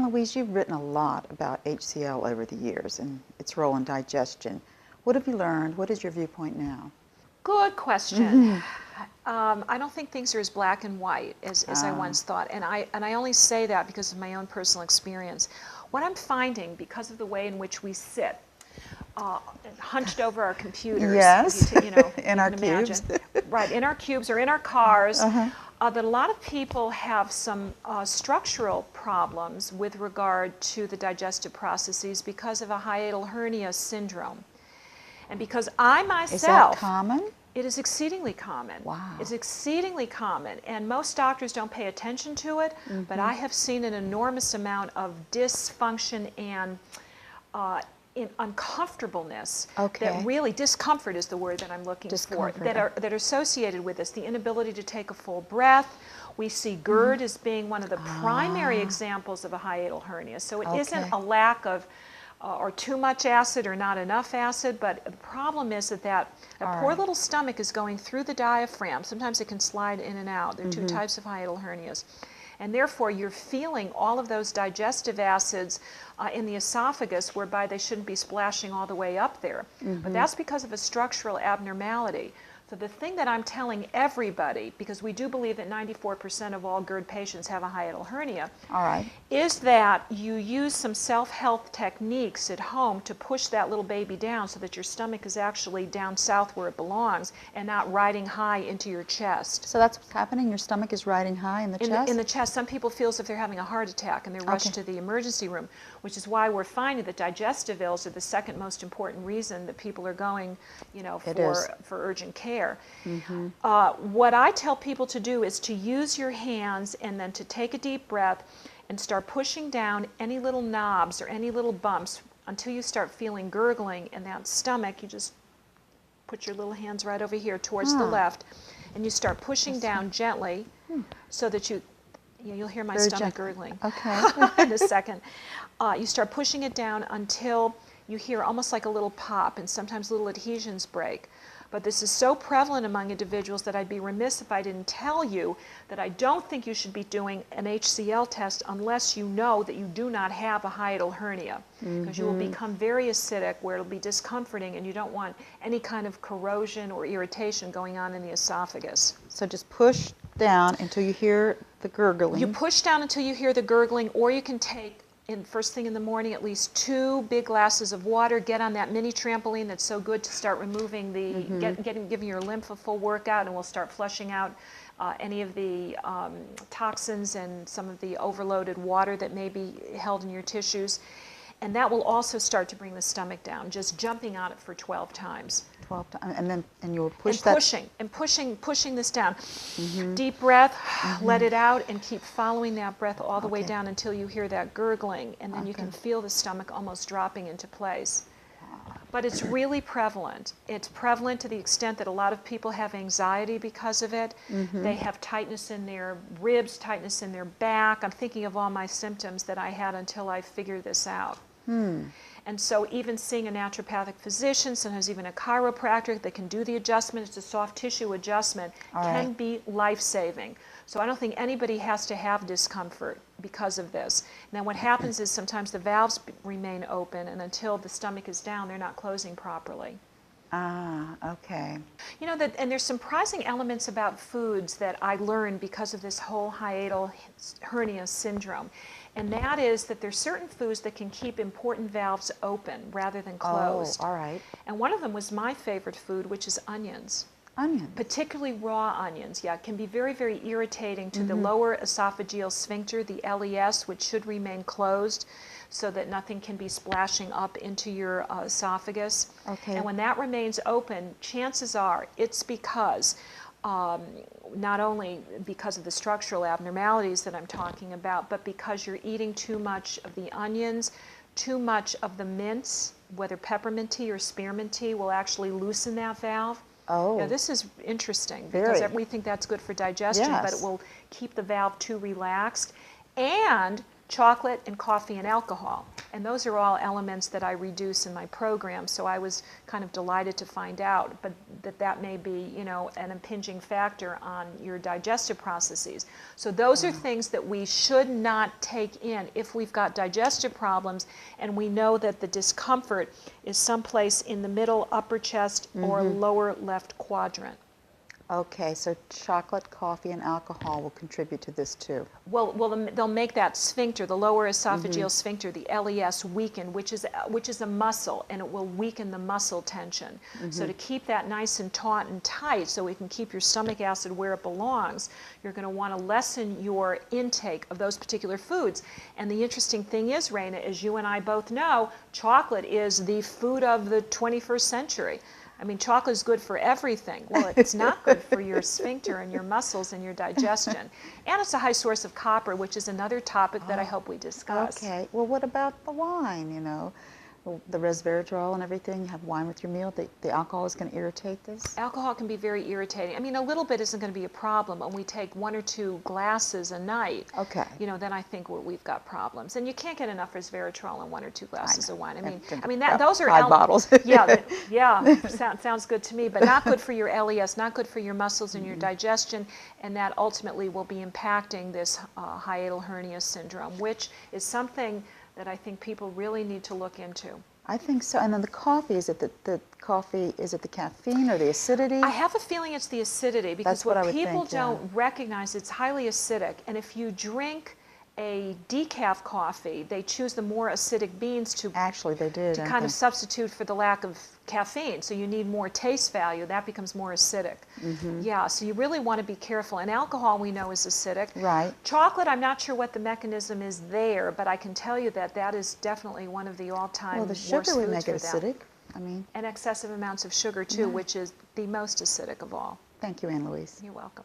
Louise, you've written a lot about HCl over the years and its role in digestion. What have you learned? What is your viewpoint now? Good question. I don't think things are as black and white as I once thought, and I only say that because of my own personal experience. What I'm finding, because of the way in which we sit, hunched over our computers, yes, you know, in our cubes, right, in our cubes or in our cars, that a lot of people have some structural problems with regard to the digestive processes because of a hiatal hernia syndrome. And because I myself... Is that common? It is exceedingly common. Wow. It's exceedingly common, and most doctors don't pay attention to it, but I have seen an enormous amount of dysfunction and uncomfortableness. That really, discomfort is the word that I'm looking for, that are associated with this. The inability to take a full breath. We see GERD as being one of the primary examples of a hiatal hernia. So it isn't a lack of or too much acid or not enough acid, but the problem is that poor little stomach is going through the diaphragm. Sometimes it can slide in and out. There are two types of hiatal hernias. And therefore, you're feeling all of those digestive acids in the esophagus, whereby they shouldn't be splashing all the way up there. But that's because of a structural abnormality. So the thing that I'm telling everybody, because we do believe that 94% of all GERD patients have a hiatal hernia, is that you use some self-health techniques at home to push that little baby down so that your stomach is actually down south where it belongs and not riding high into your chest. So that's what's happening? Your stomach is riding high in the chest? In the chest. Some people feel as if they're having a heart attack and they're rushed to the emergency room, which is why we're finding that digestive ills are the second most important reason that people are going, you know, for urgent care. What I tell people to do is to use your hands and then to take a deep breath and start pushing down any little knobs or any little bumps until you start feeling gurgling in that stomach. You just put your little hands right over here towards the left, and you start pushing down gently so that you'll hear my stomach gurgling in a second. You start pushing it down until you hear almost like a little pop, and sometimes little adhesions break. But this is so prevalent among individuals that I'd be remiss if I didn't tell you that I don't think you should be doing an HCl test unless you know that you do not have a hiatal hernia, because you will become very acidic where it'll be discomforting, and you don't want any kind of corrosion or irritation going on in the esophagus. So just push down until you hear the gurgling. You push down until you hear the gurgling, or you can take first thing in the morning, at least 2 big glasses of water. Get on that mini trampoline that's so good to start removing the, giving your lymph a full workout, and we'll start flushing out any of the toxins and some of the overloaded water that may be held in your tissues. And that will also start to bring the stomach down, just jumping on it for 12 times. 12 times, and you'll push pushing this down. Deep breath, let it out, and keep following that breath all the way down until you hear that gurgling, and then you can feel the stomach almost dropping into place. But it's really prevalent. It's prevalent to the extent that a lot of people have anxiety because of it. They have tightness in their ribs, tightness in their back. I'm thinking of all my symptoms that I had until I figured this out. And so even seeing a naturopathic physician, sometimes even a chiropractor that can do the adjustment, it's a soft tissue adjustment, can be life-saving. So I don't think anybody has to have discomfort because of this. Now what happens is sometimes the valves remain open, and until the stomach is down, they're not closing properly. You know, and there's surprising elements about foods that I learned because of this whole hiatal hernia syndrome. And that is that there's certain foods that can keep important valves open rather than closed. And one of them was my favorite food, which is onions. Onions? Particularly raw onions, yeah. It can be very, very irritating to the lower esophageal sphincter, the LES, which should remain closed so that nothing can be splashing up into your esophagus. And when that remains open, chances are it's because not only because of the structural abnormalities that I'm talking about, but because you're eating too much of the onions, too much of the mints, whether peppermint tea or spearmint tea, will actually loosen that valve. Now this is interesting because we think that's good for digestion, but it will keep the valve too relaxed. And chocolate and coffee and alcohol. And those are all elements that I reduce in my program. So I was kind of delighted to find out, but that may be, you know, an impinging factor on your digestive processes. So those are things that we should not take in if we've got digestive problems and we know that the discomfort is someplace in the middle, upper chest, or lower left quadrant. Okay, so chocolate, coffee, and alcohol will contribute to this too. Well, they'll make that sphincter, the lower esophageal sphincter, the LES, weaken, which is a muscle, and it will weaken the muscle tension. So to keep that nice and taut and tight, so we can keep your stomach acid where it belongs, you're going to want to lessen your intake of those particular foods. And the interesting thing is, Raina, as you and I both know, chocolate is the food of the 21st century. I mean, chocolate is good for everything. Well, it's not good for your sphincter and your muscles and your digestion. And it's a high source of copper, which is another topic that I hope we discuss. Okay. Well, what about the wine, you know? The resveratrol and everything, you have wine with your meal, the alcohol is going to irritate this? Alcohol can be very irritating. I mean, a little bit isn't going to be a problem. When we take 1 or 2 glasses a night, okay, you know, then I think we've got problems. And you can't get enough resveratrol in 1 or 2 glasses of wine. I mean, those are 5 bottles. yeah, sounds good to me. But not good for your LES, not good for your muscles and your digestion, and that ultimately will be impacting this hiatal hernia syndrome, which is something that I think people really need to look into. I think so. And then the coffee, is it the coffee, is it the caffeine or the acidity? I have a feeling it's the acidity, because That's what I would people think, yeah. don't recognize, it's highly acidic. And if you drink a decaf coffee, they choose the more acidic beans to Actually, they did. to kind of substitute for the lack of caffeine. So you need more taste value. That becomes more acidic. Yeah, so you really want to be careful. And alcohol, we know, is acidic. Right. Chocolate, I'm not sure what the mechanism is there, but I can tell you that that is definitely one of the all-time Well, the worst sugar would foods make for it that. acidic. I mean, And excessive amounts of sugar, too, which is the most acidic of all. thank you, Ann Louise. You're welcome.